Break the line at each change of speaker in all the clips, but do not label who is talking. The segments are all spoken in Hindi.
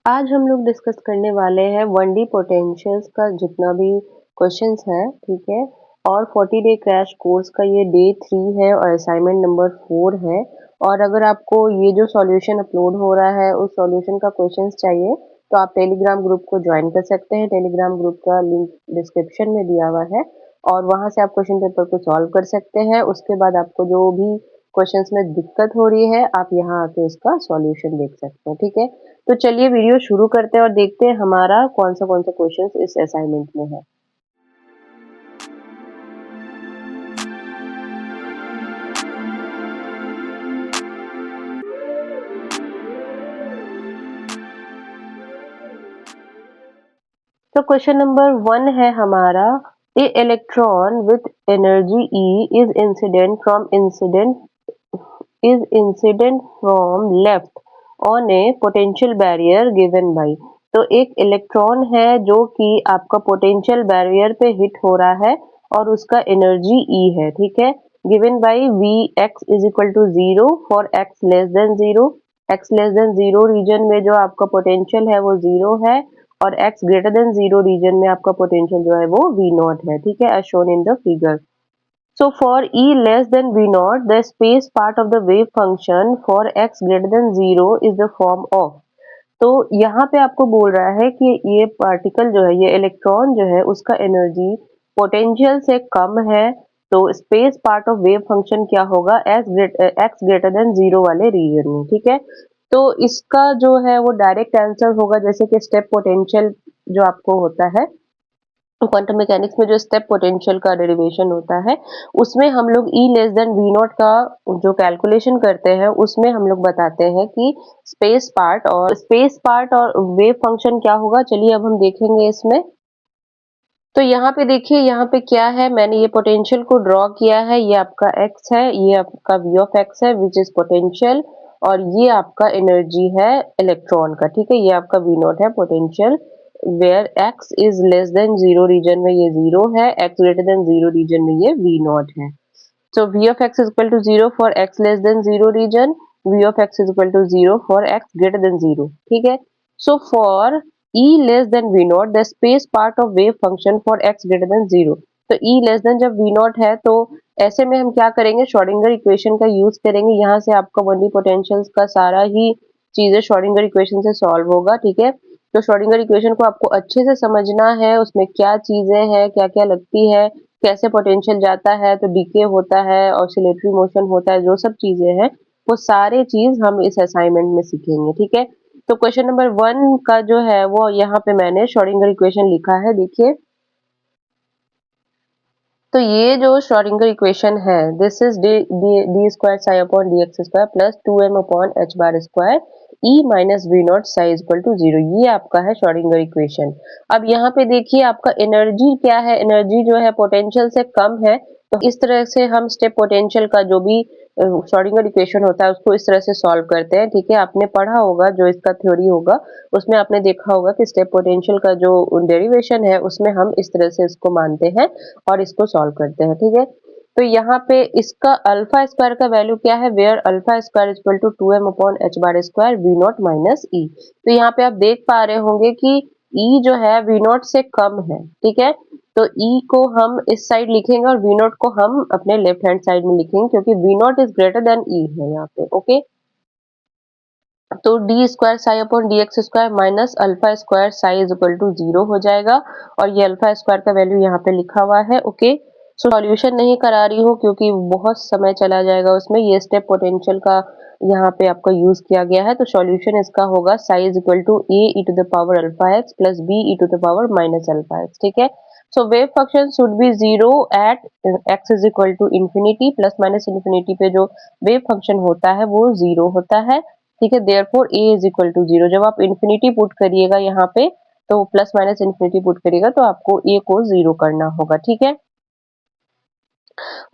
आज हम लोग डिस्कस करने वाले हैं 1D पोटेंशियल्स का जितना भी क्वेश्चंस है, ठीक है। और 40 डे क्रैश कोर्स का ये डे 3 है और असाइनमेंट नंबर 4 है। और अगर आपको ये जो सॉल्यूशन अपलोड हो रहा है उस सॉल्यूशन का क्वेश्चंस चाहिए तो आप टेलीग्राम ग्रुप को ज्वाइन कर सकते हैं। टेलीग्राम ग्रुप का लिंक डिस्क्रिप्शन में दिया हुआ है और वहां से आप क्वेश्चन पेपर को सॉल्व कर सकते हैं। उसके बाद आपको जो भी क्वेश्चंस में दिक्कत हो रही है आप यहाँ आके उसका सॉल्यूशन देख सकते हैं, ठीक है। तो चलिए वीडियो शुरू करते हैं और देखते हैं हमारा कौन सा क्वेश्चन इस असाइनमेंट में है। तो क्वेश्चन नंबर 1 है हमारा, a electron with energy E is incident from left on a potential barrier given by. तो एक इलेक्ट्रॉन है जो कि आपका पोटेंशियल बैरियर पे हिट हो रहा है और उसका एनर्जी ई है, ठीक है। Given by V X is equal to 0 for X less than 0। X less than 0 region में जो आपका पोटेंशियल है वो 0 है और x ग्रेटर देन 0 रीजन में आपका पोटेंशियल जो है वो v नॉट है, ठीक है, as shown in the figure. So for E less than V naught, the space part of the wave function for x greater than 0 is the form of। तो यहाँ पे आपको बोल रहा है कि ये पार्टिकल जो है, ये इलेक्ट्रॉन जो है, उसका एनर्जी पोटेंशियल से कम है। तो space part of wave function क्या होगा, एक्स ग्रेटर देन 0 वाले रीजन में, ठीक है। तो इसका जो है वो डायरेक्ट आंसर होगा, जैसे कि स्टेप पोटेंशियल जो आपको होता है क्वांटम मैकेनिक्स में, जो स्टेप पोटेंशियल का डेरिवेशन होता है उसमें हम लोग E less than V not का जो कैलकुलेशन करते हैं उसमें हम लोग बताते हैं कि स्पेस पार्ट और वेव फंक्शन क्या होगा। चलिए अब हम देखेंगे इसमें। तो यहाँ पे देखिए, यहाँ पे क्या है, मैंने ये पोटेंशियल को ड्रॉ किया है। ये आपका x है, ये आपका v ऑफ x है विच इज पोटेंशियल, और ये आपका एनर्जी है इलेक्ट्रॉन का, ठीक है। ये आपका v नॉट है potential, where x is less than 0 region में ये 0 है, x ग्रेटर देन 0 रीजन में ये v नॉट है। So v of x is equal to 0 for x less than 0 region, v of x is equal to 0 for x greater than 0, ठीक है। So for e less than v naught, the space part of wave function for x greater than 0। तो e less than जब v naught है तो ऐसे में हम क्या करेंगे, श्रोडिंगर इक्वेशन का यूज करेंगे। यहाँ से आपका 1D पोटेंशियल्स का सारा ही चीजें श्रोडिंगर इक्वेशन से सॉल्व होगा, ठीक है। तो श्रोडिंगर इक्वेशन को आपको अच्छे से समझना है, उसमें क्या चीजें हैं, क्या क्या लगती है, कैसे पोटेंशियल जाता है, तो डीके होता है, ऑसिलेटरी मोशन होता है, जो सब चीजें हैं वो सारे चीज हम इस असाइनमेंट में सीखेंगे, ठीक है। तो क्वेश्चन नंबर 1 का जो है वो यहाँ पे मैंने श्रोडिंगर इक्वेशन लिखा है, देखिए। तो ये जो श्रोडिंगर इक्वेशन है, this is D square psi upon D x square plus 2m upon H bar square E minus V naught psi equal to 0। ये आपका है श्रोडिंगर इक्वेशन। अब यहाँ पे देखिए आपका एनर्जी क्या है, एनर्जी जो है पोटेंशियल से कम है। तो इस तरह से हम स्टेप पोटेंशियल का जो भी श्रोडिंगर इक्वेशन होता है उसको इस तरह से सॉल्व करते हैं, ठीक है। आपने पढ़ा होगा, जो इसका थ्योरी होगा उसमें आपने देखा होगा कि स्टेप पोटेंशियल का जो डेरिवेशन है उसमें हम इस तरह से इसको मानते हैं और इसको सॉल्व करते हैं, ठीक है। तो यहाँ पे इसका अल्फा स्क्वायर का वैल्यू क्या है, where alpha square equal to 2m upon H bar square V naught minus E. तो यहाँ पे आप देख पा रहे होंगे कि ई जो है वी नॉट से कम है, ठीक है। तो ई को हम इस साइड लिखेंगे और वी नॉट को हम अपने लेफ्ट हैंड साइड में लिखेंगे, क्योंकि V naught is greater than E है यहाँ पे, ओके। तो d square psi upon D x square minus alpha square psi is equal to 0 हो जाएगा, और ये अल्फा स्क्वायर का वैल्यू यहाँ पे लिखा हुआ है, ओके। सो सॉल्यूशन नहीं करा रही हूँ क्योंकि बहुत समय चला जाएगा उसमें। ये स्टेप पोटेंशियल का यहाँ पे आपका यूज किया गया है। तो सॉल्यूशन इसका होगा psi is equal to A e to the power alpha x plus B E to the power minus alpha x, ठीक है। So wave function should be 0 at x is equal to infinity, plus minus infinity पे जो वेव फंक्शन होता है वो 0 होता है, ठीक है। Therefore a is equal to 0। जब आप इन्फिनिटी पुट करिएगा यहाँ पे, तो प्लस माइनस इन्फिनिटी पुट करिएगा तो आपको a को 0 करना होगा, ठीक है।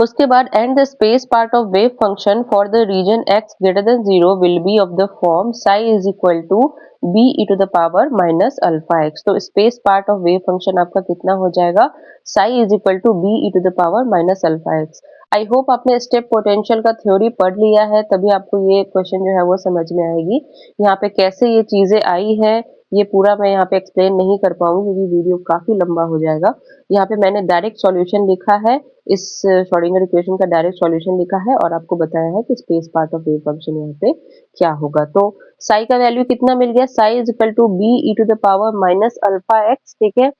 उसके बाद and the space part of wave function for the region x greater than 0 will be of the form psi is equal to b e to the power minus alpha x. तो space part of wave function आपका कितना हो जाएगा, psi is equal to b e to the power minus alpha x. I hope आपने स्टेप पोटेंशियल का थ्योरी पढ़ लिया है, तभी आपको ये क्वेश्चन जो है वो समझ में आएगी। यहाँ पे कैसे ये चीजें आई है ये पूरा मैं यहाँ पे एक्सप्लेन नहीं कर पाऊंगी क्योंकि वीडियो काफी लंबा हो जाएगा। यहाँ पे मैंने डायरेक्ट सॉल्यूशन लिखा है, इस श्रोडिंगर इक्वेशन का डायरेक्ट सॉल्यूशन लिखा है और आपको बताया है कि space part of wave function यहाँ पे क्या होगा। तो साई का वैल्यू कितना मिल गया, psi is equal to B E to the power minus alpha x, ठीक है।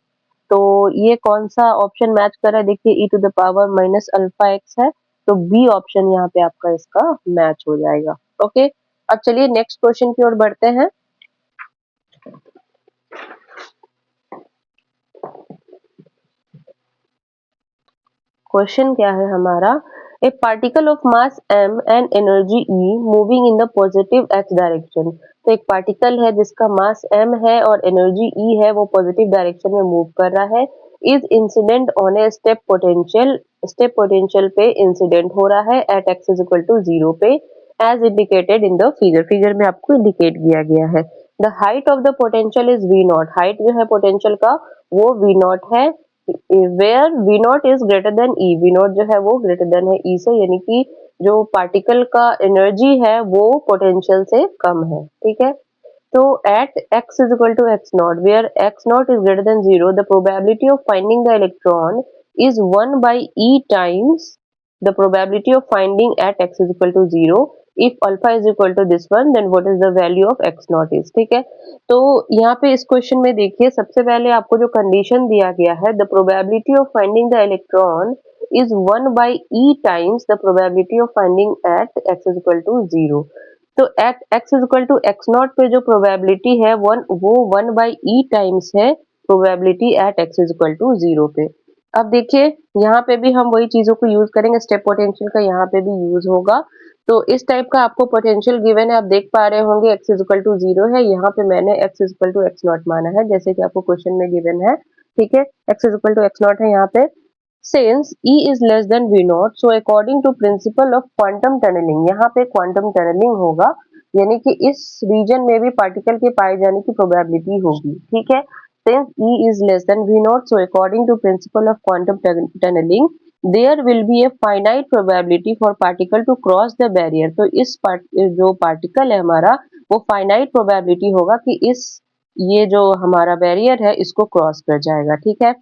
तो ये कौन सा ऑप्शन मैच कर रहा है, देखिए e to the power minus alpha x है, तो बी ऑप्शन यहाँ पे आपका इसका मैच हो जाएगा। ओके, अब चलिए नेक्स्ट क्वेश्चन की ओर बढ़ते हैं। क्वेश्चन क्या है हमारा, ए particle of mass m and energy E moving in the positive x direction. तो एक पार्टिकल है जिसका मास m है और एनर्जी E है, वो पॉजिटिव डायरेक्शन में मूव कर रहा है। Is incident on a step potential पे इंसिडेंट हो रहा है at x is equal to 0 पे, as indicated in the figure में आपको इंडिकेट किया गया है। The height of the potential is v naught, height जो है पोटेंशियल का वो v नॉट है, where V naught is greater than E, V naught जो है वो ग्रेटर देन है ई से, यानी कि जो पार्टिकल का एनर्जी है वो पोटेंशियल से कम है, ठीक है। तो at x is equal to X naught where X naught is greater than 0, the probability of finding the electron is 1 by E times the probability of finding at x is equal to 0 if alpha is equal to this one, then what is the value of x naught is, ठीक है। तो यहाँ पे इस क्वेश्चन में देखिए, सबसे पहले आपको जो कंडीशन दिया गया है, the probability of finding the electron is 1 by E times the probability of finding at x is equal to 0। तो at x is equal to x naught पे जो प्रोबेबिलिटी है वो 1 बाई ई टाइम्स है probability at x is equal to 0 पे। अब देखिए यहाँ पे भी हम वही चीजों को यूज करेंगे, स्टेप पोटेंशियल का यहाँ पे भी यूज होगा। तो इस टाइप का आपको पोटेंशियल गिवन है, आप देख पा रहे होंगे x इज इक्वल टू 0 है, यहाँ पे मैंने x is equal to x naught माना है जैसे कि आपको क्वेश्चन में गिवन है, ठीक है। x is equal to x naught है यहाँ पे, since E is less than V naught, so according to principle of quantum tunneling, यहाँ पे क्वांटम टनलिंग होगा, यानी कि इस रीजन में भी पार्टिकल के पाए जाने की प्रोबेबिलिटी होगी, ठीक है। Since E is less than V naught, so according to principle of quantum tunneling, there will be a finite probability for particle to cross the barrier। तो इस जो पार्टिकल है हमारा वो फाइनाइट प्रोबेबिलिटी होगा कि इस ये जो हमारा बैरियर है इसको क्रॉस कर जाएगा, ठीक है।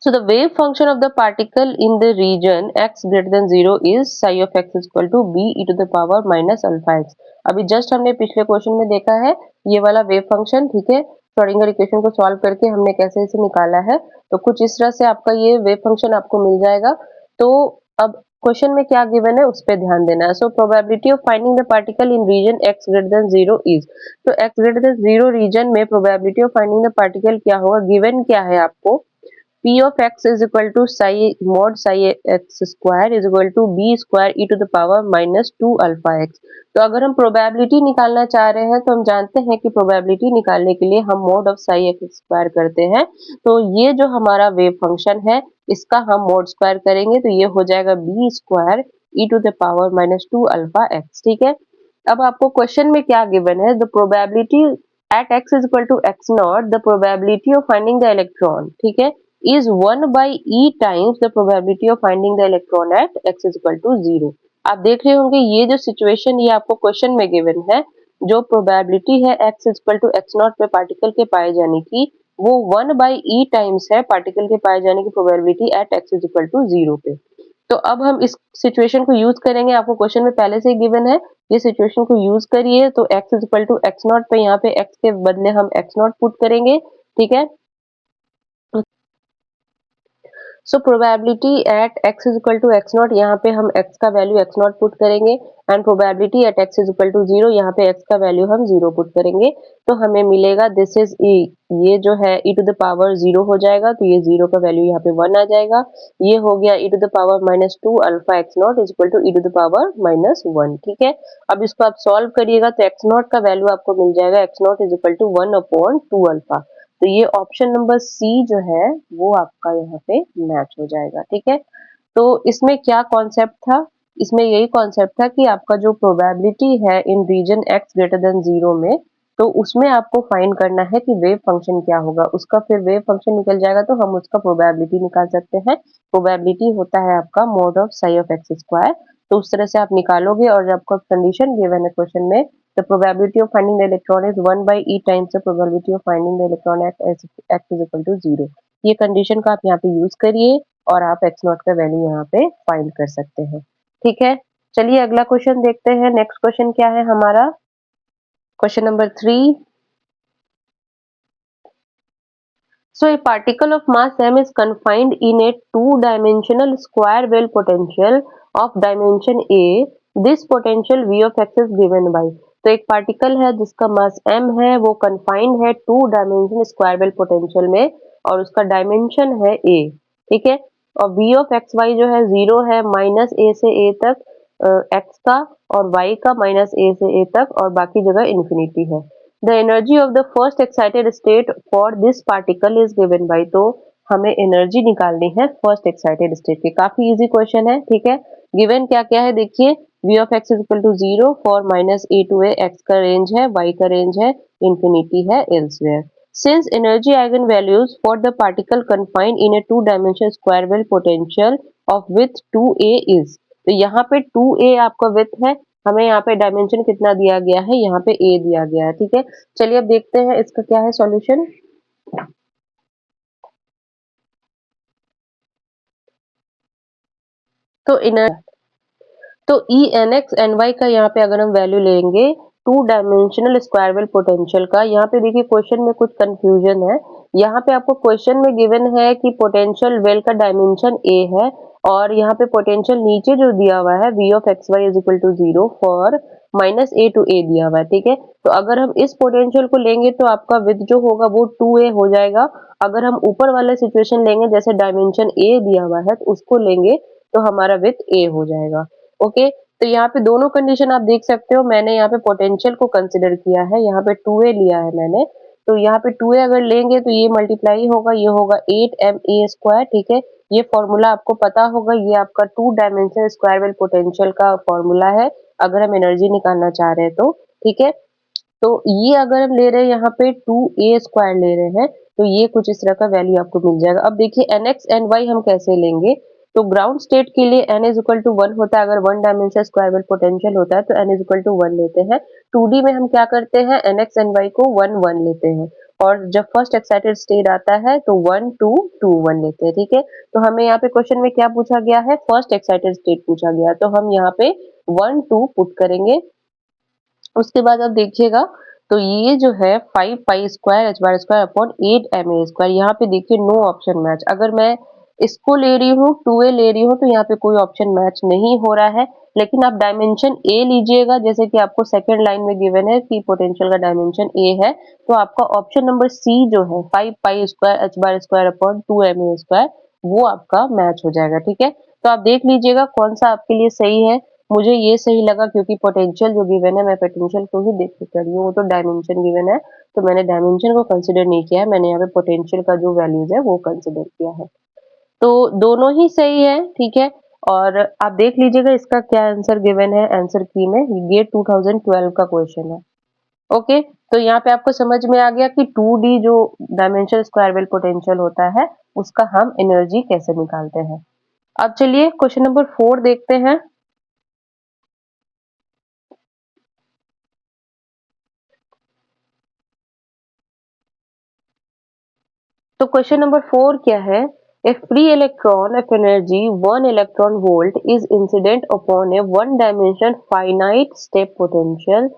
So the wave function of the particle in the region x greater than 0 is psi of x is equal to b e to the power minus alpha x। अभी जस्ट हमने पिछले क्वेश्चन में देखा है ये वाला वेव फंक्शन, ठीक है। श्रोडिंगर इक्वेशन को सॉल्व करके हमने कैसे इसे निकाला है, तो कुछ इस तरह से आपका ये वेव फंक्शन आपको मिल जाएगा। तो अब क्वेश्चन में क्या गिवन है उस पर ध्यान देना है। So probability of finding the particle in region x greater than 0 is, तो x ग्रेटर देन 0 रीजन में probability of finding the particle क्या होगा, गिवन क्या है आपको, P of x is equal to psi mod psi x square is equal to b square e to the power minus 2 alpha x। तो अगर हम प्रोबेबिलिटी निकालना चाह रहे हैं तो हम जानते हैं कि प्रोबेबिलिटी निकालने के लिए हम mod of psi x square करते हैं। तो ये जो हमारा वेव फंक्शन है इसका हम mod स्क्वायर करेंगे तो ये हो जाएगा b square e to the power minus 2 alpha x, ठीक है। अब आपको क्वेश्चन में क्या गिवन है, the probability at x is equal to x naught, the probability of finding the electron, ठीक है, is 1 by e times the probability of finding the electron at x is equal to 0। आप देख रहे होंगे ये जो सिचुएशन ये आपको क्वेश्चन में गिवन है, जो प्रोबेबिलिटी है x is equal to x naught पे पार्टिकल के पाए जाने की वो 1 by e टाइम्स है पार्टिकल के पाए जाने की probability at x is equal to 0 पे। तो अब हम इस सिचुएशन को यूज करेंगे, आपको क्वेश्चन में पहले से ही गिवन है, ये सिचुएशन को यूज करिए। तो x is equal to x naught पे यहाँ पे x के बदले हम x नॉट पुट करेंगे, ठीक है। So probability at x is equal to x naught, यहाँ पे हम x का वैल्यू x नॉट पुट करेंगे and probability at x is equal to 0, यहाँ पे x का वैल्यू हम 0 पुट करेंगे तो हमें मिलेगा दिस इज e, ये जो है e टू द पावर 0 हो जाएगा तो ये 0 का वैल्यू यहाँ पे 1 आ जाएगा, ये हो गया e to the power minus 2 alpha x naught is equal to e to the power minus 1, ठीक है। अब इसको आप सॉल्व करिएगा तो x नॉट का वैल्यू आपको मिल जाएगा x naught is equal to 1 upon 2 alpha. तो ये ऑप्शन नंबर सी जो है वो आपका यहाँ पे मैच हो जाएगा, ठीक है। तो इसमें क्या कॉन्सेप्ट था, इसमें यही कॉन्सेप्ट था कि आपका जो प्रोबेबिलिटी है इन रीजन x ग्रेटर देन 0 में, तो उसमें आपको फाइंड करना है कि वेव फंक्शन क्या होगा, उसका फिर वेव फंक्शन निकल जाएगा तो हम उसका प्रोबेबिलिटी निकाल सकते हैं। प्रोबेबिलिटी होता है आपका mod of psi of x square, तो उस तरह से आप निकालोगे और जब आपका कंडीशन गिवन है क्वेश्चन में the probability of finding the electron is 1 by E times the probability of finding the electron at x is equal to 0। ये कंडीशन का आप यहाँ पे यूज करिए और आप x नॉट का वैल्यू यहाँ पे फाइंड कर सकते हैं। ठीक है, चलिए अगला क्वेश्चन देखते हैं। नेक्स्ट क्वेश्चन क्या है हमारा, question number 3। So a particle of mass m is confined in a two-dimensional square well potential of dimension a. This potential v of x is given by। तो एक पार्टिकल है जिसका मास m है, वो कन्फाइंड है two dimension square well potential में और उसका डायमेंशन है a। ठीक है, और v ऑफ एक्स वाई जो है 0 है, माइनस a से a तक x का और y का माइनस a से a तक और बाकी जगह इंफिनिटी है। The energy of the first excited state for this particle is given by। तो हमें एनर्जी निकालनी है फर्स्ट एक्साइटेड स्टेट की। काफी इजी क्वेश्चन है। ठीक है, गिवन क्या क्या है देखिए, v of x is equal to 0 for minus a to a, x का रेंज है, y का रेंज है, इंफिनिटी है elsewhere. Since energy eigenvalues for the particle confined in a two dimensional square well potential of width 2a is। तो यहाँ पे 2a आपका width है, हमें यहाँ पे डायमेंशन कितना दिया गया है, यहाँ पे a दिया गया है। ठीक है, चलिए अब देखते हैं इसका क्या है सॉल्यूशन। तो E N X N Y का यहाँ पे अगर हम वैल्यू लेंगे two dimensional square well potential का, यहाँ पे देखिए क्वेश्चन में कुछ कंफ्यूजन है। यहाँ पे आपको क्वेश्चन में गिवन है कि पोटेंशियल वेल का डायमेंशन ए है और यहाँ पे पोटेंशियल नीचे जो दिया हुआ है v of X Y is equal to 0 for minus a to a दिया हुआ है। ठीक है, तो अगर हम इस पोटेंशियल को लेंगे तो आपका विथ जो होगा वो 2a हो जाएगा। अगर हम ऊपर वाला सिचुएशन लेंगे जैसे डायमेंशन a दिया हुआ है तो उसको लेंगे तो हमारा विथ a हो जाएगा। ओके, तो यहाँ पे दोनों कंडीशन आप देख सकते हो। मैंने यहाँ पे पोटेंशियल को कंसिडर किया है, यहाँ पे 2a लिया है मैंने, तो यहाँ पे 2a अगर लेंगे तो ये मल्टीप्लाई होगा, ये होगा 8ma स्क्वायर। ठीक है, ये फॉर्मूला आपको पता होगा, ये आपका to dimensional square well potential का फॉर्मूला है अगर हम एनर्जी निकालना चाह रहे हैं तो। ठीक है, तो ये अगर हम ले रहे हैं यहाँ पे 2a स्क्वायर ले रहे हैं तो ये कुछ इस तरह का वैल्यू आपको मिल जाएगा। अब देखिए nx ny हम कैसे लेंगे, तो ग्राउंड स्टेट के लिए n इज इक्वल टू 1 होता है, अगर one dimensional square well potential होता है तो n इज इक्वल टू 1 लेते हैं। 2D में हम क्या करते हैं, nx ny को 1 1 लेते हैं और जब फर्स्ट एक्साइटेड स्टेट आता है तो 1 2 2 1 लेते हैं। ठीक है, तो हमें यहाँ पे क्वेश्चन में क्या पूछा गया है, फर्स्ट एक्साइटेड स्टेट पूछा गया, तो हम यहाँ पे 1 2 पुट करेंगे। उसके बाद अब देखिएगा तो ये जो है 5 pi square H bar square upon 8 M A square, यहाँ पे देखिए नो ऑप्शन मैच। अगर मैं इसको ले रही हूँ 2a ले रही हूँ तो यहाँ पे कोई ऑप्शन मैच नहीं हो रहा है। लेकिन आप डायमेंशन a लीजिएगा, जैसे कि आपको सेकंड लाइन में गिवन है कि पोटेंशियल का डायमेंशन a है, तो आपका ऑप्शन नंबर सी जो है 5 pi square H bar square upon 2 M A square वो आपका मैच हो जाएगा। ठीक है, तो आप देख लीजिएगा कौन सा आपके लिए सही है। मुझे ये सही लगा क्योंकि पोटेंशियल जो गिवन है मैं पोटेंशियल को ही देख के कर रही हूँ, वो तो डायमेंशन गिवन है तो मैंने डायमेंशन को कंसिडर नहीं किया है, मैंने यहाँ पे पोटेंशियल का जो वैल्यूज है वो कंसिडर किया है। तो दोनों ही सही है। ठीक है, और आप देख लीजिएगा इसका क्या आंसर गिवन है आंसर की में, ये 2012 का क्वेश्चन है। ओके, तो यहाँ पे आपको समझ में आ गया कि 2D जो डायमेंशनल स्क्वायर वेल पोटेंशियल होता है उसका हम एनर्जी कैसे निकालते हैं। अब चलिए क्वेश्चन नंबर 4 देखते हैं। तो क्वेश्चन नंबर 4 क्या है, a free electron of energy 1 electron volt is incident upon a one dimension finite step potential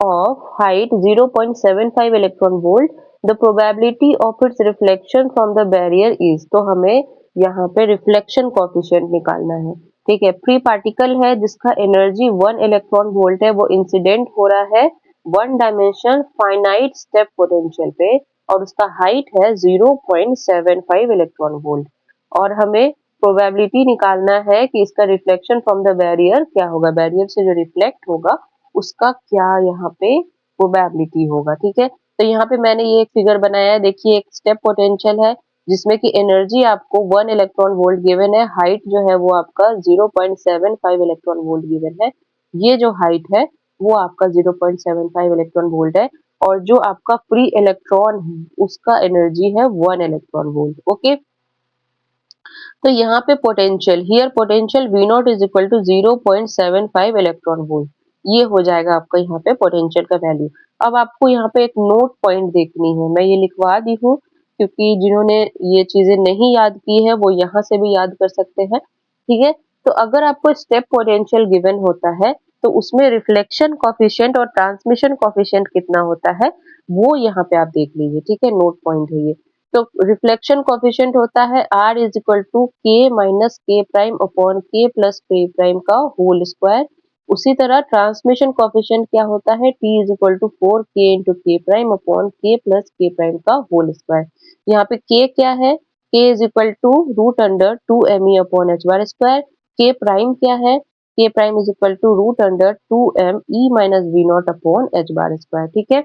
of height 0.75 electron volt, the probability of its reflection from the barrier is। तो हमें यहाँ पे रिफ्लेक्शन कोफिशिएंट निकालना है। ठीक है, फ्री पार्टिकल है जिसका एनर्जी 1 इलेक्ट्रॉन वोल्ट है, वो इंसिडेंट हो रहा है one dimension finite step potential पे और उसका हाइट है 0.75 इलेक्ट्रॉन वोल्ट और हमें प्रोबेबिलिटी निकालना है कि इसका रिफ्लेक्शन फ्रॉम द बैरियर क्या होगा, बैरियर से जो रिफ्लेक्ट होगा उसका क्या यहाँ पे प्रोबेबिलिटी होगा। ठीक है, तो यहाँ पे मैंने ये एक फिगर बनाया है, देखिए एक स्टेप पोटेंशियल है जिसमें कि एनर्जी आपको 1 इलेक्ट्रॉन वोल्ट गिवन है, हाइट जो है वो आपका 0.75 इलेक्ट्रॉन वोल्ट गिवन है, ये जो हाइट है वो आपका 0.75 इलेक्ट्रॉन वोल्ट है और जो आपका फ्री इलेक्ट्रॉन है उसका एनर्जी है 1 इलेक्ट्रॉन वोल्ट। ओके, तो यहाँ पे potential here potential V0 is equal to 0.75 electron volt. ये हो जाएगा आपका यहाँ पे पोटेंशियल का वैल्यू। अब आपको यहाँ पे एक नोट पॉइंट देखनी है, मैं ये लिखवा दी हूँ क्योंकि जिन्होंने ये चीजें नहीं याद की है वो यहाँ से भी याद कर सकते हैं, ठीक है। तो अगर आपको स्टेप पोटेंशियल गिवन होता है तो उसमें रिफ्लेक्शन कॉफिशिएंट और ट्रांसमिशन कॉफिशिएंट कितना होता है वो यहाँ पे आप देख लीजिए, ठीक है, नोट पॉइंट है ये। तो रिफ्लेक्शन कॉफिशिएंट होता है R is equal to K minus K prime upon K plus K prime का होल स्क्वायर। उसी तरह ट्रांसमिशन कॉफिशिएंट क्या होता है, T is equal to 4k into K prime upon K plus K prime का होल स्क्वायर। यहाँ पे k क्या है, k is equal to root under 2me upon H bar square. K prime क्या है, K prime is equal to root under 2me minus V naught upon H bar square, ठीक है।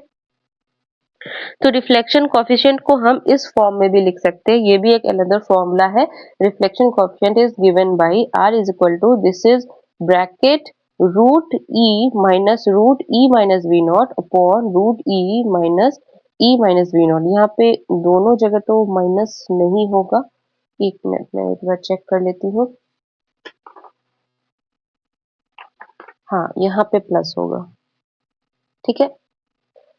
तो रिफ्लेक्शन कॉफिशिएंट को हम इस फॉर्म में भी लिख सकते हैं, ये भी एक अनदर फॉर्मूला है। Reflection coefficient is given by R is equal to, this is bracket root E minus V naught upon root E minus V naught. यहाँ पे दोनों जगह तो माइनस नहीं होगा, एक मिनट में एक बार चेक कर लेती हूँ। हाँ, यहाँ पे प्लस होगा, ठीक है।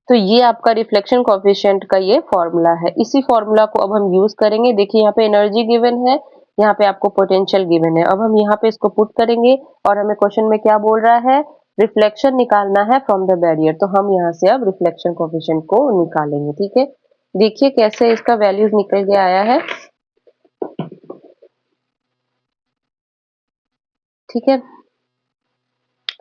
तो ये आपका रिफ्लेक्शन कॉफिशिएंट का ये फॉर्मूला है। इसी फॉर्मूला को अब हम यूज करेंगे। देखिए यहाँ पे एनर्जी गिवन है, यहाँ पे आपको पोटेंशियल गिवन है। अब हम यहाँ पे इसको पुट करेंगे और हमें क्वेश्चन में क्या बोल रहा है, रिफ्लेक्शन निकालना है फ्रॉम द बैरियर। तो हम यहाँ से अब रिफ्लेक्शन कॉफिशिएंट को निकालेंगे, ठीक है। देखिए कैसे इसका वैल्यूज निकल के आया है, ठीक है।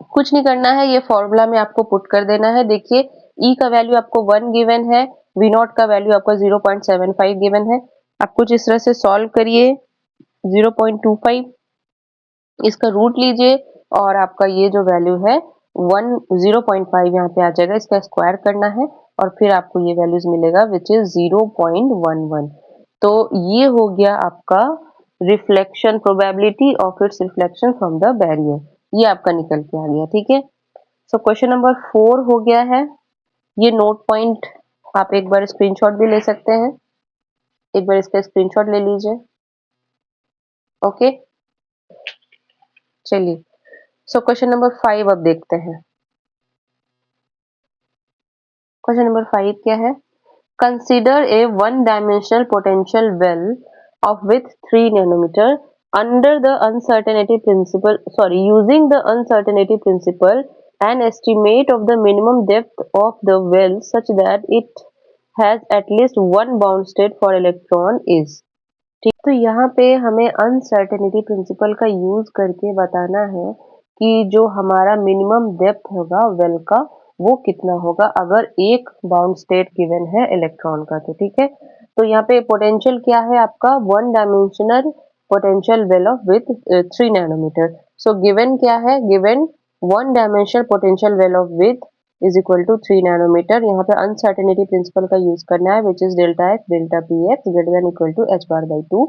कुछ नहीं करना है, ये फॉर्मूला में आपको पुट कर देना है। देखिए E का वैल्यू आपको 1 गिवन है, V नॉट का वैल्यू आपको 0.75 गिवन है। आप कुछ इस तरह से सॉल्व करिए, 0.25 इसका रूट लीजिए और आपका ये जो वैल्यू है 0.5 यहाँ पे आ जाएगा, इसका स्क्वायर करना है और फिर आपको ये वैल्यूज मिलेगा विच इज 0.11। तो ये हो गया आपका reflection probability of its reflection from the barrier, ये आपका निकल के आ गया, ठीक है। सो क्वेश्चन नंबर 4 हो गया है। ये नोट पॉइंट आप एक बार स्क्रीनशॉट भी ले सकते हैं, एक बार इसका स्क्रीनशॉट ले लीजिए, ओके। चलिए सो क्वेश्चन नंबर 5 अब देखते हैं। क्वेश्चन नंबर 5 क्या है, consider A one dimensional potential well of width 3 nanometer under the uncertainty principle, sorry, using the uncertainty principle, an estimate of the minimum depth of the well such that it has at least one bound state for electron is। ठीक, तो यहाँ पे हमें अनसर्टेनिटी प्रिंसिपल का यूज करके बताना है कि जो हमारा मिनिमम डेप्थ होगा वेल का वो कितना होगा अगर एक बाउंड स्टेट गिवन है इलेक्ट्रॉन का, तो ठीक है। तो यहाँ पे पोटेंशियल क्या है आपका, one dimensional potential well of width 3 nanometer. So given क्या है, given one dimensional potential well of width is equal to 3 nanometer. यहाँ पे अनसर्टेनिटी प्रिंसिपल का यूज करना है which is delta X delta P X greater than equal to H bar by 2।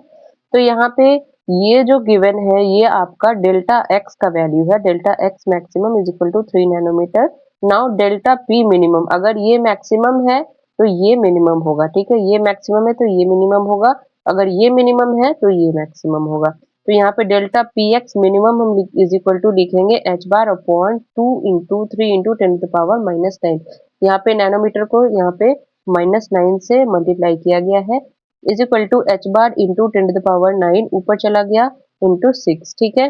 तो यहाँ पे ये जो गिवन है ये आपका डेल्टा एक्स का वैल्यू है, delta X maximum is equal to 3 nanometer. Now delta P minimum, अगर ये मैक्सिमम है तो ये मिनिमम होगा, ठीक है, ये मैक्सिमम है तो ये मिनिमम होगा, अगर ये मिनिमम है तो ये मैक्सिमम होगा। तो यहाँ पे डेल्टा पी एक्स मिनिमम हम इज इक्वल टू लिखेंगे H bar upon 2 into 3 into 10⁻⁻9। यहाँ पे नैनोमीटर को यहाँ पे -9 से मल्टीप्लाई किया गया है, is equal to H bar into 10⁻9 ऊपर चला गया इंटू 6, ठीक है।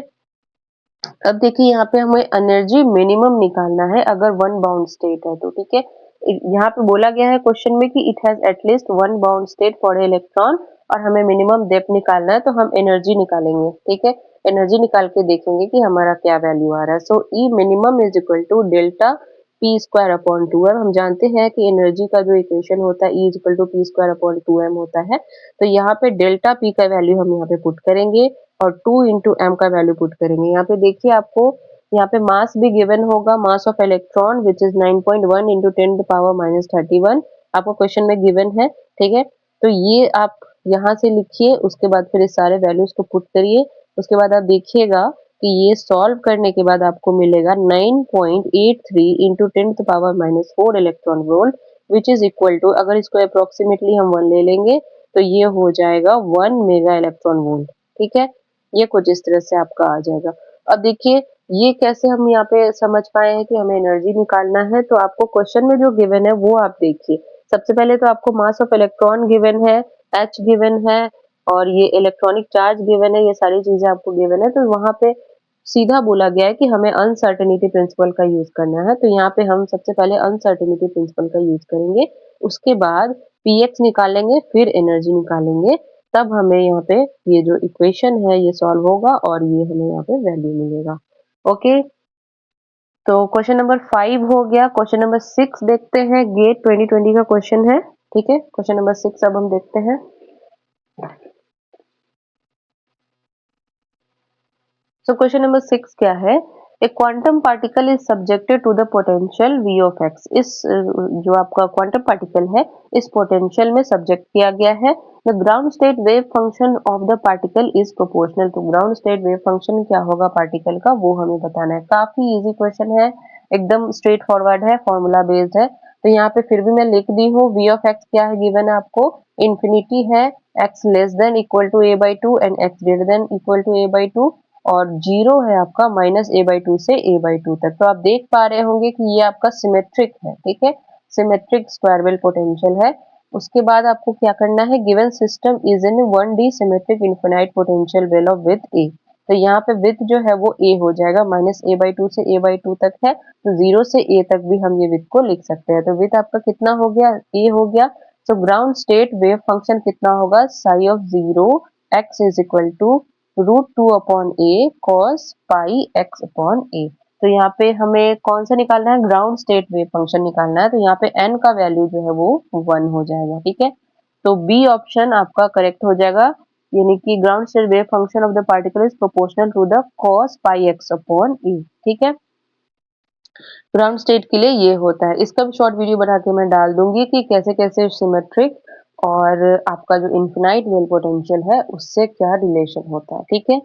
अब देखिए यहाँ पे हमें एनर्जी मिनिमम निकालना है अगर वन बाउंड स्टेट है तो, ठीक है। यहाँ पे बोला गया है क्वेश्चन में कि it has at least one bound state for electron और हमें मिनिमम डेप्थ निकालना है, तो हम एनर्जी निकालेंगे, ठीक है। एनर्जी निकाल के देखेंगे कि हमारा क्या वैल्यू आ रहा है। So E minimum is equal to delta p square upon 2m। हम जानते हैं कि एनर्जी का जो इक्वेशन होता है E is equal to P square upon 2m होता है। तो यहाँ पे डेल्टा पी का वैल्यू हम यहाँ पे पुट करेंगे और 2 इंटू एम का वैल्यू पुट करेंगे। यहाँ पे देखिए आपको यहाँ पे मास भी गिवन होगा, mass of electron which is 9.1 into 10⁻31 आपको क्वेश्चन में गिवन है, ठीक है। तो ये आप यहाँ से लिखिए, उसके बाद फिर इस सारे वैल्यूज को पुट करिए, उसके बाद आप देखिएगा कि ये सॉल्व करने के बाद आपको मिलेगा 9.83 into 10⁻⁻4 electron volt which is equal to, अगर इसको अप्रोक्सीमेटली हम 1 ले लेंगे तो ये हो जाएगा 1 मेगा इलेक्ट्रॉन वोल्ट, ठीक है। ये कुछ इस तरह से आपका आ जाएगा। अब देखिए ये कैसे हम यहाँ पे समझ पाए हैं कि हमें एनर्जी निकालना है, तो आपको क्वेश्चन में जो गिवन है वो आप देखिए। सबसे पहले तो आपको मास ऑफ इलेक्ट्रॉन गिवन है, h गिवन है और ये इलेक्ट्रॉनिक चार्ज गिवन है, ये सारी चीजें आपको गिवन है। तो वहां पे सीधा बोला गया है कि हमें अनसर्टेनिटी प्रिंसिपल का यूज करना है। तो यहाँ पे हम सबसे पहले अनसर्टेनिटी प्रिंसिपल का यूज करेंगे, उसके बाद px निकालेंगे, फिर एनर्जी निकालेंगे, तब हमें यहाँ पे ये जो इक्वेशन है ये सॉल्व होगा और ये हमें यहाँ पे वैल्यू मिलेगा। ओके, तो क्वेश्चन नंबर 5 हो गया। क्वेश्चन नंबर 6 देखते हैं, गेट 2020 का क्वेश्चन है। ठीक है, क्वेश्चन नंबर 6 अब हम देखते हैं। सो क्वेश्चन नंबर 6 क्या है? A quantum particle is subjected to the potential v of x। इस जो आपका क्वांटम पार्टिकल है इस पोटेंशियल में सब्जेक्ट किया गया है। The ground state wave function of the particle is proportional. तो ग्राउंड स्टेट वेव फंक्शन क्या होगा पार्टिकल का, वो हमें बताना है। काफी इजी क्वेश्चन है, एकदम स्ट्रेट फॉरवर्ड है, फॉर्मूला बेस्ड है। तो यहाँ पे फिर भी मैं लिख दी हूँ, v ऑफ x क्या है गिवन है आपको, इंफिनिटी है, x less than equal to a/2 and x greater than equal to a/2 और जीरो है आपका -a/2 से a/2 तक। तो आप देख पा रहे होंगे कि ये आपका सिमेट्रिक है। ठीक है, सिमेट्रिक स्क्वायर वेल पोटेंशियल है। उसके बाद आपको क्या करना है, given system is in 1D symmetric infinite potential well of with a। तो यहाँ पे विथ जो है वो a हो जाएगा, -a/2 से a/2 तक है, तो 0 से a तक भी हम ये विथ को लिख सकते हैं। तो विथ आपका कितना हो गया, a हो गया। तो ग्राउंड स्टेट वेव फंक्शन कितना होगा, psi of 0 x is equal to √2/a cos pi x/a। तो यहाँ पे हमें कौन सा निकालना है, ग्राउंड स्टेट वेव फंक्शन निकालना है। तो यहाँ पे n का वैल्यू जो है वो 1 हो जाएगा। ठीक है, तो बी ऑप्शन आपका करेक्ट हो जाएगा, यानी कि ground state wave function of the particle is proportional to the cos pi x/a। ठीक है, ग्राउंड स्टेट के लिए ये होता है। इसका भी शॉर्ट वीडियो बना के मैं डाल दूंगी कि कैसे कैसे सिमेट्रिक और आपका जो इन्फिनाइट वेल पोटेंशियल है उससे क्या रिलेशन होता है। ठीक है,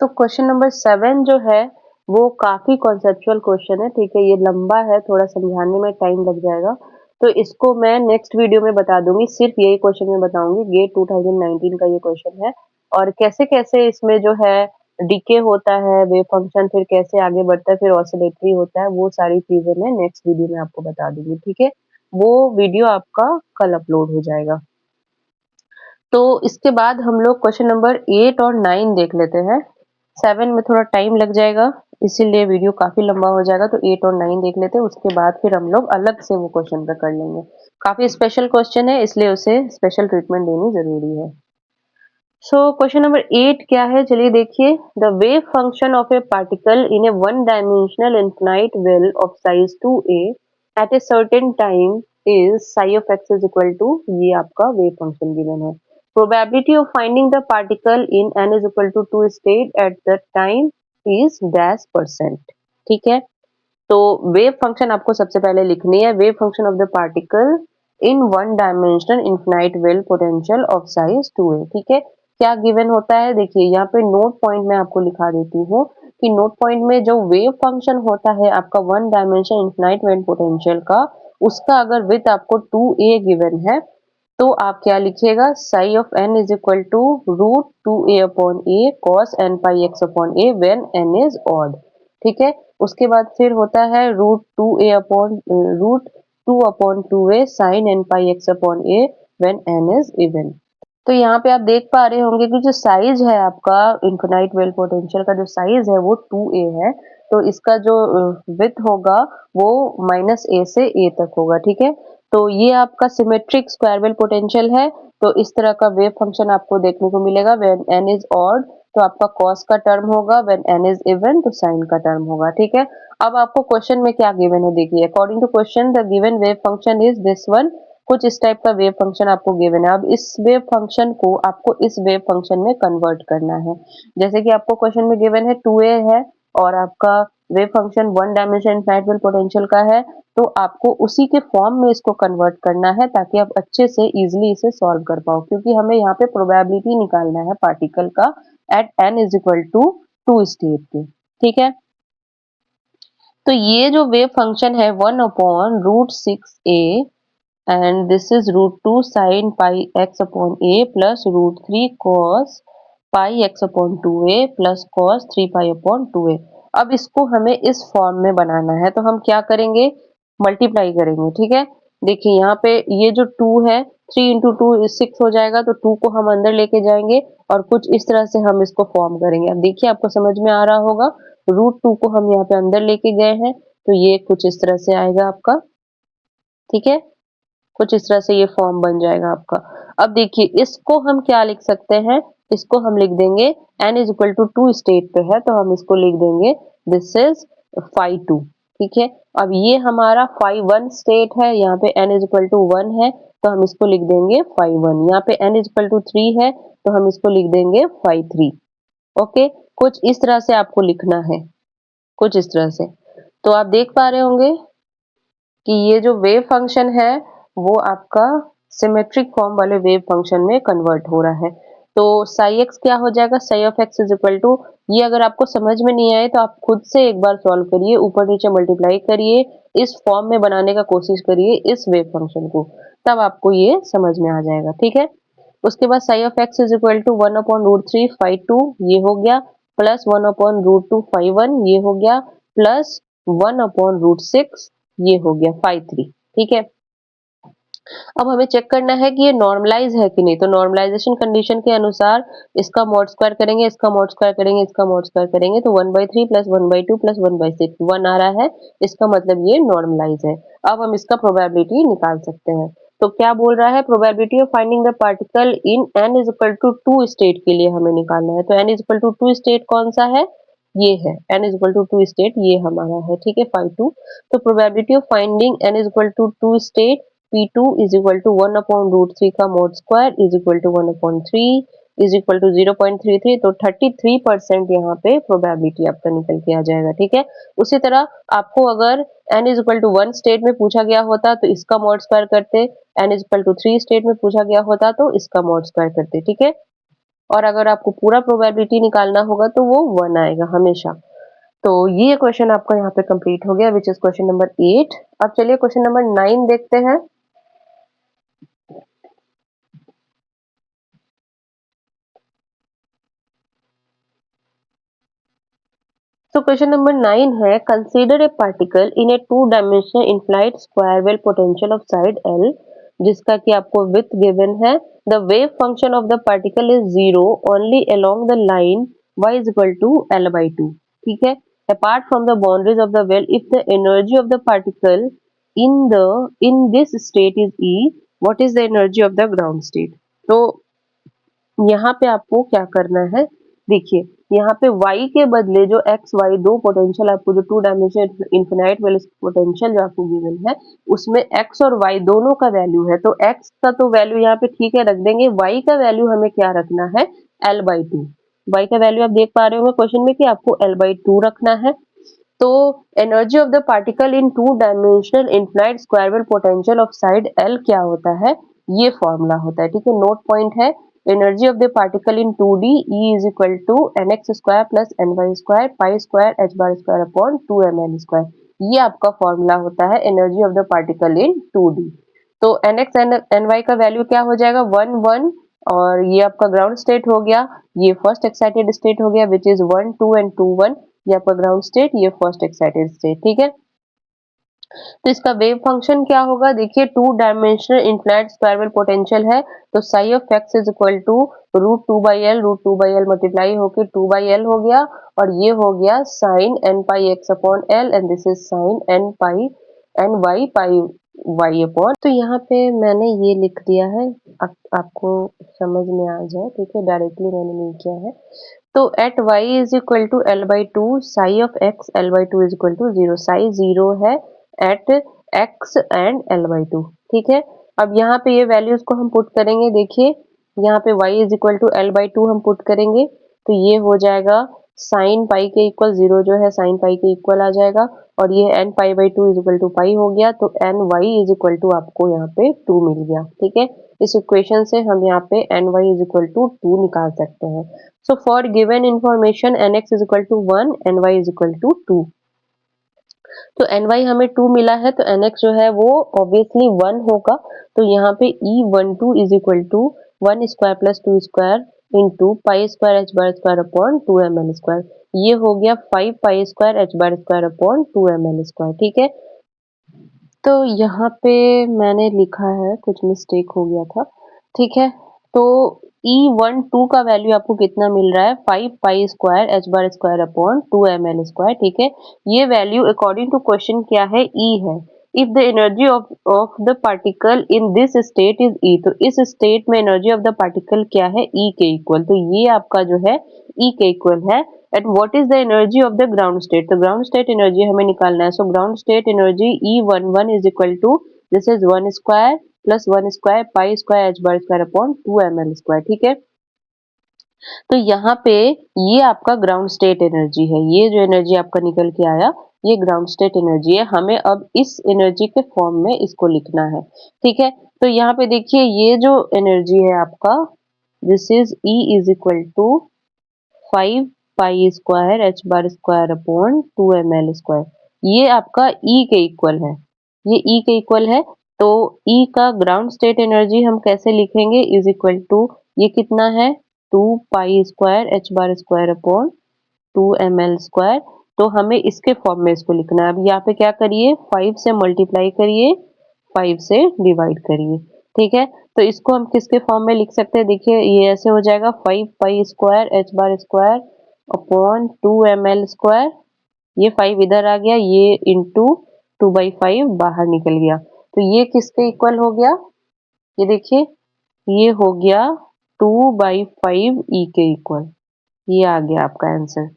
तो क्वेश्चन नंबर 7 जो है वो काफी कॉन्सेप्चुअल क्वेश्चन है। ठीक है, ये लंबा है, थोड़ा समझाने में टाइम लग जाएगा, तो इसको मैं नेक्स्ट वीडियो में बता दूंगी। सिर्फ यही क्वेश्चन में बताऊंगी, गेट 2019 का ये क्वेश्चन है, और कैसे कैसे इसमें जो है डीके होता है वेव फंक्शन, फिर कैसे आगे बढ़ता है, फिर ऑसिलेटरी होता है, वो सारी चीजें मैं नेक्स्ट वीडियो में आपको बता दूंगी। ठीक है, वो वीडियो आपका कल अपलोड हो जाएगा। तो इसके बाद हम लोग क्वेश्चन नंबर 8 और 9 देख लेते हैं। 7 में थोड़ा टाइम लग जाएगा, इसीलिए वीडियो काफी लंबा हो जाएगा, तो 8 और 9 देख लेते हैं, उसके बाद फिर हम लोग अलग से वो क्वेश्चन पे कर लेंगे। काफी स्पेशल क्वेश्चन है, इसलिए उसे स्पेशल ट्रीटमेंट देनी जरूरी है। सो क्वेश्चन नंबर 8 क्या है, चलिए देखिए। The wave function of a particle in a one dimensional infinite well of size 2a at a certain time is psi of x is equal to, ये आपका वेव फंक्शन गिवन है। Probability of finding the particle in n is equal to 2 state at the time is %। ठीक है, तो वेव फंक्शन आपको सबसे पहले लिखनी है, wave function of the particle in one dimensional infinite well potential of size 2a। ठीक है, क्या गिवन होता है, देखिए यहाँ पे नोट पॉइंट में आपको लिखा देती हूँ कि नोट पॉइंट में जो वेव फंक्शन होता है आपका one dimensional infinite well potential का, उसका अगर विथ आपको 2a गिवन है, तो आप क्या लिखिएगा, psi of n is equal to √2a/a cos n pi x/a when n is odd. ठीक है, उसके बाद फिर होता है √2 sin n pi x/a when n is even. तो यहाँ पे आप देख पा रहे होंगे कि जो साइज है आपका इनफिनाइट वेल पोटेंशियल का, जो साइज है वो 2a है, तो इसका जो विथ होगा वो -a से a तक होगा। ठीक है, तो ये आपका सिमेट्रिक स्क्वायर वेल पोटेंशियल है। तो इस तरह का वेव फंक्शन आपको देखने को मिलेगा। व्हेन n इज ऑड तो आपका cos का टर्म होगा, व्हेन n इज इवन तो sin का टर्म होगा। ठीक है, अब आपको क्वेश्चन में क्या गिवन है, देखिए according to question the given wave function is this one. कुछ इस टाइप का वेव फंक्शन आपको गिवन है। अब इस वेव फंक्शन को आपको इस वेव फंक्शन में कन्वर्ट करना है। जैसे कि आपको क्वेश्चन में गिवन है 2a है और आपका wave function one dimension infinite well potential का है, तो आपको उसी के फॉर्म में इसको कन्वर्ट करना है ताकि आप अच्छे से इजिली इसे सॉल्व कर पाओ, क्योंकि हमें यहाँ पे प्रोबेबिलिटी निकालना है पार्टिकल का at n is equal to 2 state की। ठीक है, तो ये जो वेव फंक्शन है 1/√6a and this is √2 sin pi x/a plus √3 cos pi x upon 2a plus cos 3 pi upon 2a। अब इसको हमें इस फॉर्म में बनाना है, तो हम क्या करेंगे, मल्टीप्लाई करेंगे। ठीक है, देखिए यहाँ पे ये जो 2 है, 3 इंटू 2 6 हो जाएगा, तो 2 को हम अंदर लेके जाएंगे और कुछ इस तरह से हम इसको फॉर्म करेंगे। अब देखिए आपको समझ में आ रहा होगा, √2 को हम यहाँ पे अंदर लेके गए हैं, तो ये कुछ इस तरह से आएगा आपका। ठीक है, कुछ इस तरह से ये फॉर्म बन जाएगा आपका। अब देखिए इसको हम क्या लिख सकते हैं, इसको हम लिख देंगे n is equal to 2 state पे है, तो हम इसको लिख देंगे दिस इज phi 2। ठीक है, अब ये हमारा phi 1 स्टेट है, यहाँ पे n इज इक्वल टू 1 है, तो हम इसको लिख देंगे phi 1। यहाँ पे n इज इक्वल टू 3 है, तो हम इसको लिख देंगे phi 3। ओके, कुछ इस तरह से आपको लिखना है, कुछ इस तरह से। तो आप देख पा रहे होंगे कि ये जो वेव फंक्शन है वो आपका सिमेट्रिक फॉर्म वाले वेव फंक्शन में कन्वर्ट हो रहा है। तो साई एक्स क्या हो जाएगा, psi of x is equal to, ये अगर आपको समझ में नहीं आए तो आप खुद से एक बार सॉल्व करिए, ऊपर नीचे मल्टीप्लाई करिए, इस फॉर्म में बनाने का कोशिश करिए इस वेव फंक्शन को, तब आपको ये समझ में आ जाएगा। ठीक है, उसके बाद psi of x is equal to 1/√3 phi 2 ये हो गया, प्लस 1/√2 phi 1 ये हो गया, प्लस 1/√6 ये हो गया phi 3। ठीक है, अब हमें चेक करना है कि ये नॉर्मलाइज है कि नहीं, तो नॉर्मलाइजेशन कंडीशन के अनुसार इसका मॉड स्क्वायर करेंगे, इसका मॉड स्क्वायर करेंगे, इसका मॉड स्क्वायर करेंगे, तो 1/3 प्लस 1/2 प्लस 1/6 1 आ रहा है, इसका मतलब ये नॉर्मलाइज है। अब हम इसका प्रोबेबिलिटी निकाल सकते हैं। तो क्या बोल रहा है, probability of finding the particle in n is equal to 2 state के लिए हमें निकालना है। तो n is equal to 2 state कौन सा है, ये है n is equal to 2 state, ये हमारा है। ठीक है, phi 2। तो probability of finding n is equal to 2 state P2 is equal to 1/√3 का mod square is equal to 1/3 is equal to 0.33, तो 33% यहाँ पे प्रोबेबिलिटी आपका निकल के आ जाएगा। ठीक है, उसी तरह आपको अगर n is equal to 1 state में पूछा गया होता तो इसका मोड स्क्वायर करते, n is equal to 3 state में पूछा गया होता तो इसका मोड स्क्वायर करते। ठीक है, और अगर आपको पूरा प्रोबेबिलिटी निकालना होगा तो वो 1 आएगा हमेशा। तो ये क्वेश्चन आपका यहाँ पे कंप्लीट हो गया, विच इज क्वेश्चन नंबर 8। अब चलिए क्वेश्चन नंबर 9 देखते हैं। तो क्वेश्चन नंबर 9 है, consider a particle in a 2 dimensional infinite square well potential of side L, जिसका कि आपको विथ गिवन है। The wave function of the particle is 0 only along the line y is equal to L/2। ठीक है, apart from the boundaries of the well if the energy of the particle in this state is E, what is the energy of the ground state. तो यहाँ पे आपको क्या करना है, देखिए यहाँ पे y के बदले जो x y दो पोटेंशियल आपको जो 2 डायमेंशनल इन्फिनाइट वेल पोटेंशियल जो आपको गिवन है उसमें x और y दोनों का वैल्यू है, तो x का तो वैल्यू यहाँ पे ठीक है रख देंगे, y का वैल्यू हमें क्या रखना है, L/2। y का वैल्यू आप देख पा रहे होंगे क्वेश्चन में कि आपको L/2 रखना है। तो energy of the particle in 2 dimensional infinite square well potential of side L क्या होता है, ये फॉर्मूला होता है। ठीक है, नोट पॉइंट है, energy of the particle in 2D E is equal to nx square plus ny square pi square h bar square upon 2ml square, ये आपका फॉर्मूला होता है energy of the particle in 2D। तो nx एंड ny का वैल्यू क्या हो जाएगा, 1 1, और ये आपका ग्राउंड स्टेट हो गया, ये फर्स्ट एक्साइटेड स्टेट हो गया विच इज 1 2 एंड 2 1, ये आपका ग्राउंड स्टेट, ये फर्स्ट एक्साइटेड स्टेट। ठीक है, तो इसका वेव फंक्शन क्या होगा, देखिए 2 dimensional infinite square well potential है, तो psi of x is equal to √2/L multiply होके 2/L हो गया, और ये हो गया sine n πx upon L and this is sine ny pi y upon. तो यहाँ पे मैंने ये लिख दिया है, आपको समझ में आ जाए। ठीक है, डायरेक्टली मैंने नहीं किया है। तो at y is equal to L/2 psi of x L/2 is equal to 0, psi 0 है एट x एंड L/2। ठीक है, अब यहाँ पे ये वैल्यूज को हम पुट करेंगे, देखिए यहाँ पे y is equal to L/2 हम पुट करेंगे, तो ये हो जाएगा साइन पाई के इक्वल 0 जो है साइन पाई के इक्वल आ जाएगा, और ये n π/2 इज इक्वल टू पाई हो गया, तो ny इज इक्वल टू आपको यहाँ पे 2 मिल गया। ठीक है, इस इक्वेशन से हम यहाँ पे ny इज इक्वल टू 2 निकाल सकते हैं। So for given information nx is equal to 1, ny is equal to 2। तो ny हमें 2 मिला है, तो nx जो है वो ऑब्वियसली 1 होगा, तो यहाँ पे E12 is equal to 1 square plus 2 square into pi square H bar square upon 2ml²। ये हो गया 5 pi square H bar square upon 2ml²। ठीक है, तो यहाँ पे मैंने लिखा है, कुछ मिस्टेक हो गया था। ठीक है, तो E12 का वैल्यू आपको कितना मिल रहा है, 5 pi square H bar square upon 2ml²। ठीक है, ये वैल्यू अकॉर्डिंग टू क्वेश्चन क्या है, E है। If the energy of the particle in this state is E, तो इस स्टेट में एनर्जी ऑफ द पार्टिकल क्या है, E के इक्वल। तो ये आपका जो है E के इक्वल है। At what is the energy of the ground state, तो ग्राउंड स्टेट एनर्जी हमें निकालना है। सो ground state energy E11 is equal to, this is 1 square plus 1 square pi square H bar square upon 2ml²। ठीक है, तो यहाँ पे ये आपका ग्राउंड स्टेट एनर्जी है। ये जो एनर्जी आपका निकल के आया, ये ग्राउंड स्टेट एनर्जी है। हमें अब इस एनर्जी के फॉर्म में इसको लिखना है। ठीक है, तो यहाँ पे देखिए ये जो एनर्जी है आपका, this is E is equal to 5 pi square H bar square upon 2ml²। ये आपका E के इक्वल है, ये E के इक्वल है। तो E का ग्राउंड स्टेट एनर्जी हम कैसे लिखेंगे, इज इक्वल टू, ये कितना है, 2 पाई square H bar square upon 2ml²। तो हमें इसके फॉर्म में इसको लिखना है। अब यहाँ पे क्या करिए, 5 से मल्टीप्लाई करिए, 5 से डिवाइड करिए। ठीक है, तो इसको हम किसके फॉर्म में लिख सकते हैं, देखिए ये ऐसे हो जाएगा, 5 pi square H bar square upon 2ml²। ये 5 इधर आ गया, ये इंटू 2/5 बाहर निकल गया। तो ये किसके इक्वल हो गया, ये देखिए ये हो गया 2/5 E के इक्वल। ये आ गया आपका आंसर।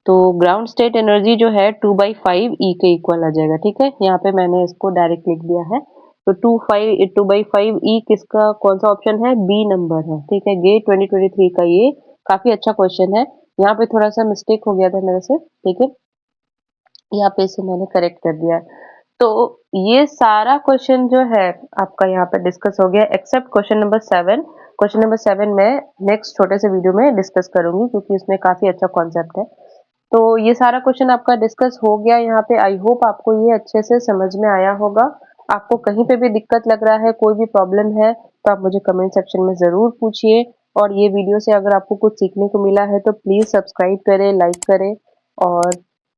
तो ग्राउंड स्टेट एनर्जी जो है 2/5 E के इक्वल आ जाएगा। ठीक है, यहाँ पे मैंने इसको डायरेक्ट लिख दिया है। तो 2/5 E किसका, कौन सा ऑप्शन है, बी नंबर है। ठीक है, गेट 2023 का ये काफी अच्छा क्वेश्चन है। यहाँ पे थोड़ा सा मिस्टेक हो गया था मेरे से। ठीक है, यहाँ पे इसे मैंने करेक्ट कर दिया है। तो ये सारा क्वेश्चन जो है आपका यहाँ पे डिस्कस हो गया, except question number 7। Question number 7 मैं नेक्स्ट छोटे से वीडियो में डिस्कस करूंगी, क्योंकि इसमें काफी अच्छा कॉन्सेप्ट है। तो ये सारा क्वेश्चन आपका डिस्कस हो गया यहाँ पे। आई होप आपको ये अच्छे से समझ में आया होगा। आपको कहीं पे भी दिक्कत लग रहा है, कोई भी प्रॉब्लम है, तो आप मुझे कमेंट सेक्शन में जरूर पूछिए। और ये वीडियो से अगर आपको कुछ सीखने को मिला है तो प्लीज सब्सक्राइब करें, लाइक करें, और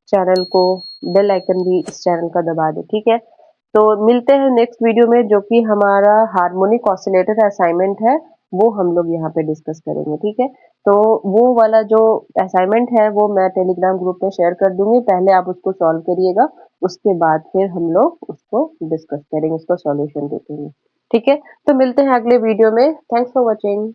चैनल को, बेल आइकन भी इस चैनल का दबा दें। ठीक है, तो मिलते हैं नेक्स्ट वीडियो में, जो कि हमारा हार्मोनिक ऑसिलेटर असाइनमेंट है, वो हम लोग यहाँ पे डिस्कस करेंगे। ठीक है, तो वो वाला जो असाइनमेंट है वो मैं टेलीग्राम ग्रुप में शेयर कर दूंगी। पहले आप उसको सॉल्व करिएगा, उसके बाद फिर हम लोग उसको डिस्कस करेंगे, उसका सॉल्यूशन देखेंगे। ठीक है, तो मिलते हैं अगले वीडियो में। Thanks for watching.